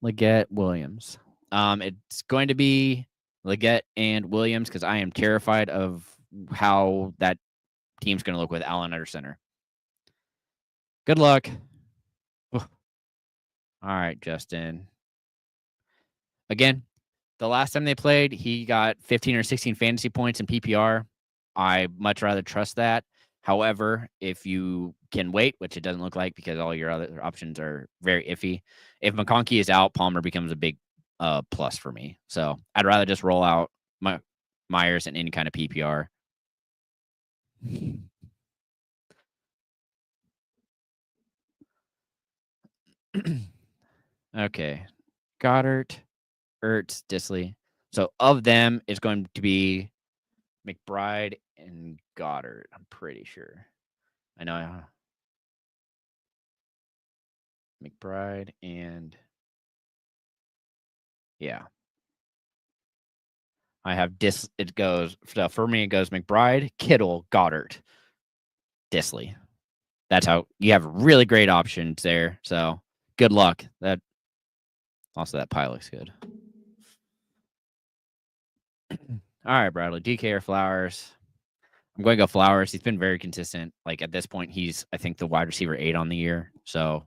Leggett, Williams. It's going to be Leggett and Williams because I am terrified of how that team's going to look with Allen under center. Good luck. All right, Justin. Again, the last time they played, he got 15 or 16 fantasy points in PPR. I much rather trust that. However, if you can wait, which it doesn't look like because all your other options are very iffy, if McConkey is out, Palmer becomes a big plus for me. So I'd rather just roll out Myers in any kind of PPR. Okay. Goddard, Ertz, Disley. So of them, it's going to be McBride and Goddard. I'm pretty sure. I know McBride and yeah. I have it goes for me. It goes McBride, Kittle, Goddard, Disley. That's how you have really great options there. So good luck. That pie looks good. All right, Bradley. DK or Flowers? I'm going to go Flowers. He's been very consistent. Like at this point, he's I think the wide receiver 8 on the year. So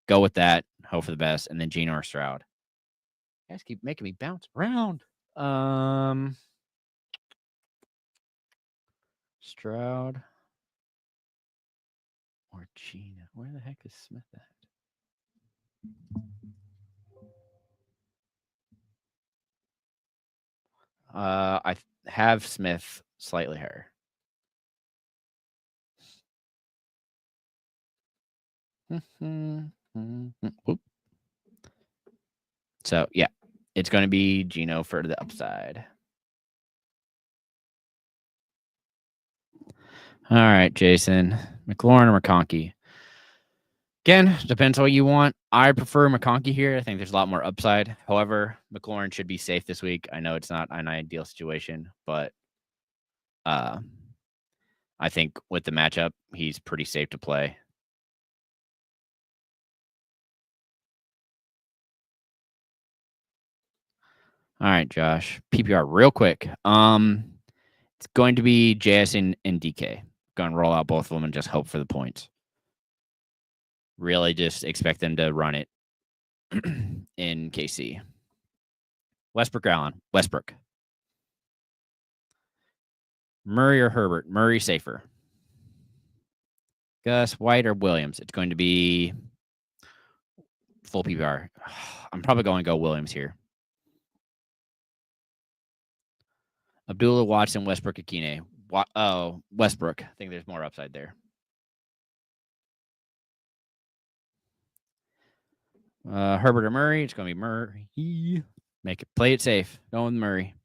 go with that. Hope for the best. And then Geno or Stroud. You guys keep making me bounce around. Stroud or Geno. Where the heck is Smith at? I have Smith slightly higher. So yeah, it's going to be Geno for the upside. All right, Jason. McLaurin or McConkey? Again, depends what you want. I prefer McConkey here. I think there's a lot more upside. However, McLaurin should be safe this week. I know it's not an ideal situation, but I think with the matchup, he's pretty safe to play. All right, Josh. PPR real quick. It's going to be JS and DK. Going to roll out both of them and just hope for the points. Really just expect them to run it in KC. Westbrook Allen. Westbrook. Murray or Herbert? Murray safer. Gus, White, or Williams? It's going to be full PPR. I'm probably going to go Williams here. Abdullah, Watson, Westbrook, Akine. Westbrook. I think there's more upside there. Herbert or Murray? It's going to be Murray. Play it safe. Going with Murray.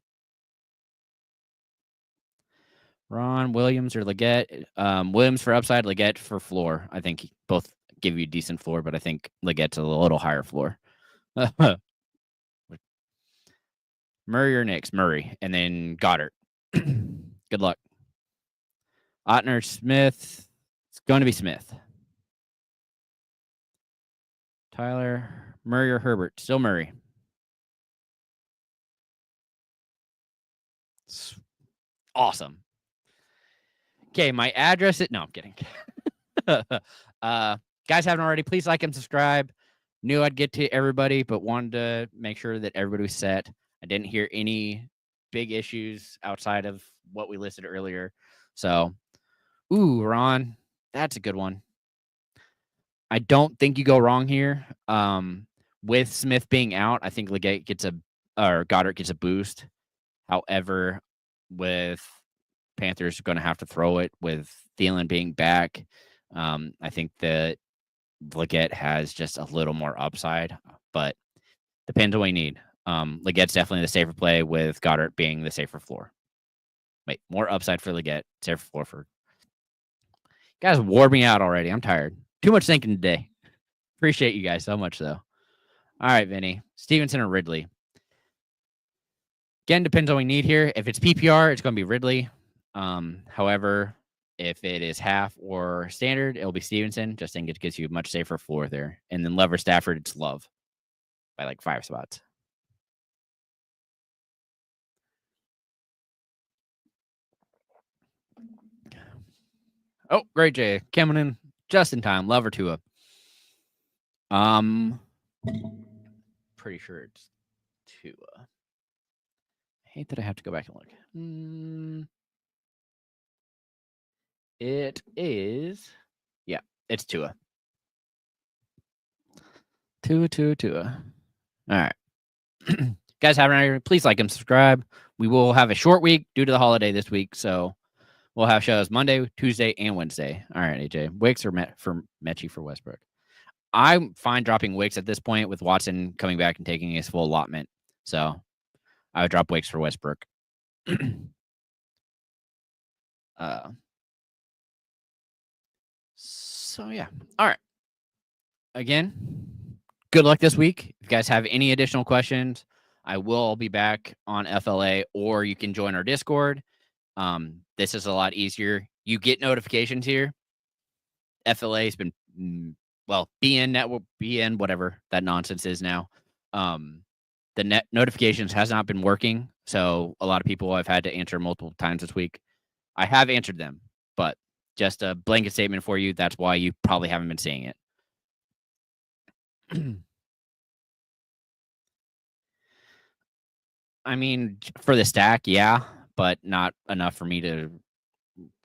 Ron, Williams, or Leggett? Williams for upside, Leggett for floor. I think both give you a decent floor, but I think Leggett's a little higher floor. Murray or Nix? Murray. And then Goddard. Good luck. Otner, Smith. It's going to be Smith. Tyler, Murray or Herbert? Still Murray. Awesome. Okay, my address is... No, I'm kidding. Guys haven't already, please like and subscribe. Knew I'd get to everybody, but wanted to make sure that everybody was set. I didn't hear any big issues outside of what we listed earlier. So, ooh, Ron, that's a good one. I don't think you go wrong here. With Smith being out, I think Goddard gets a boost. However, with Panthers going to have to throw it with Thielen being back, I think that Leggett has just a little more upside, but depends on what you need. Leggett's definitely the safer play with Goddard being the safer floor. Wait, more upside for Leggett, safer floor for. Guys wore me out already. I'm tired. Too much thinking today. Appreciate you guys so much, though. All right, Vinny. Stevenson or Ridley? Again, depends on what we need here. If it's PPR, it's going to be Ridley. However, if it is half or standard, it'll be Stevenson. Just think it gives you a much safer floor there. And then Love or Stafford, it's Love by like 5 spots. Oh, great, Jay. Coming in just in time. Love or Tua? Pretty sure it's Tua. I hate that I have to go back and look. It is. Yeah, it's Tua. Tua. All right. Guys, please like and subscribe. We will have a short week due to the holiday this week, so we'll have shows Monday, Tuesday, and Wednesday. All right, AJ. Wicks or for Mechie for Westbrook? I'm fine dropping Wicks at this point with Watson coming back and taking his full allotment. So I would drop Wicks for Westbrook. So, yeah. All right. Again, good luck this week. If you guys have any additional questions, I will be back on FLA, or you can join our Discord. This is a lot easier. You get notifications here. FLA has been, BN network, BN, whatever that nonsense is now. The net notifications has not been working. So a lot of people I've had to answer multiple times this week. I have answered them, but just a blanket statement for you. That's why you probably haven't been seeing it. I mean, for the stack, yeah, but not enough for me to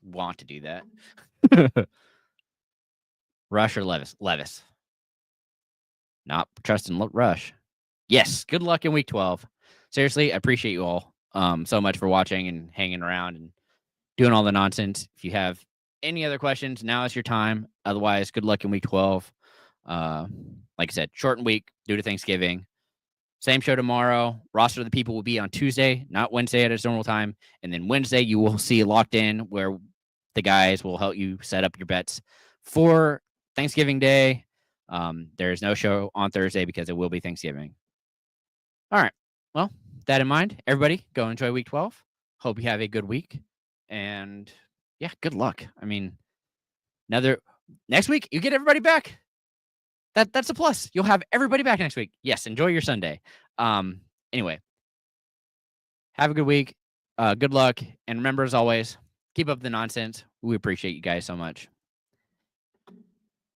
want to do that. Rush or Levis? Levis. Not trusting Rush. Yes. Good luck in week 12. Seriously, I appreciate you all so much for watching and hanging around and doing all the nonsense. If you have any other questions, now is your time. Otherwise, good luck in week 12. Like I said, shortened week due to Thanksgiving. Same show tomorrow. Roster of the People will be on Tuesday, not Wednesday at its normal time. And then Wednesday, you will see Locked In, where the guys will help you set up your bets for Thanksgiving Day. There is no show on Thursday because it will be Thanksgiving. All right. Well, that in mind, everybody go enjoy week 12. Hope you have a good week. And yeah, good luck. I mean, next week, you get everybody back. That's a plus. You'll have everybody back next week. Yes, enjoy your Sunday. Anyway, have a good week. Good luck. And remember, as always, keep up the nonsense. We appreciate you guys so much.